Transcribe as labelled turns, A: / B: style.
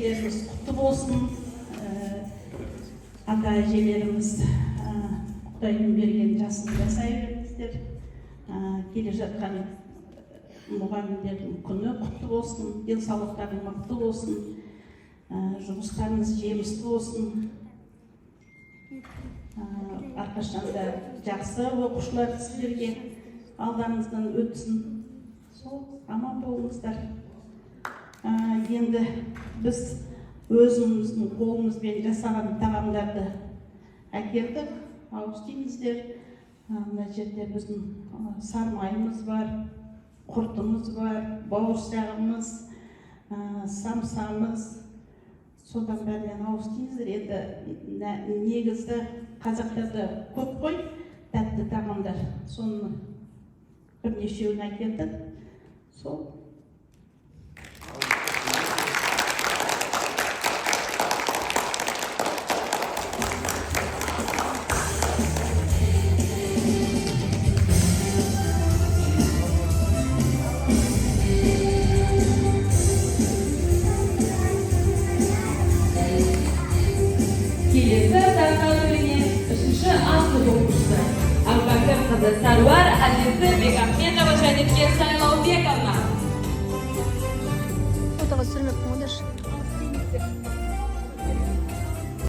A: мерекелерimiz kutlu olsun. Ата әжелерimiz Құдайдың берген жасын жасай беріңіздер. Келе жатқан мұғалімдердің күні құтты болсын, денсаулықтарың мықты болсын, жұмыстарыңыз жемісті болсын. Әрқашанда жақсы оқушылар сіздерге алдарыңыздан өтсін. Сол аман болыңыздар. Енді біз өзіміздің қолымызбен жасаған тағамдарды әкелдік. Ауыз тиіңіздер. Мына жерде біздің сармайымыз бар, құртымыз бар, бауырсағымыз, самсамыз. Содан бәрінен ауыз тиіңіздер. Енді негізі қазақтарда көп қой тәтті тағамдар. Соның бірнешеуін әкелдік. Сол.
B: Келесі таңдау бөліміне үшінші асыл оқушысы Әбубәкір қызы Сәруар Әзизі Бекахметова Жәнетке Сайлаубековна.
C: Фотоға түсірмек болдыршы.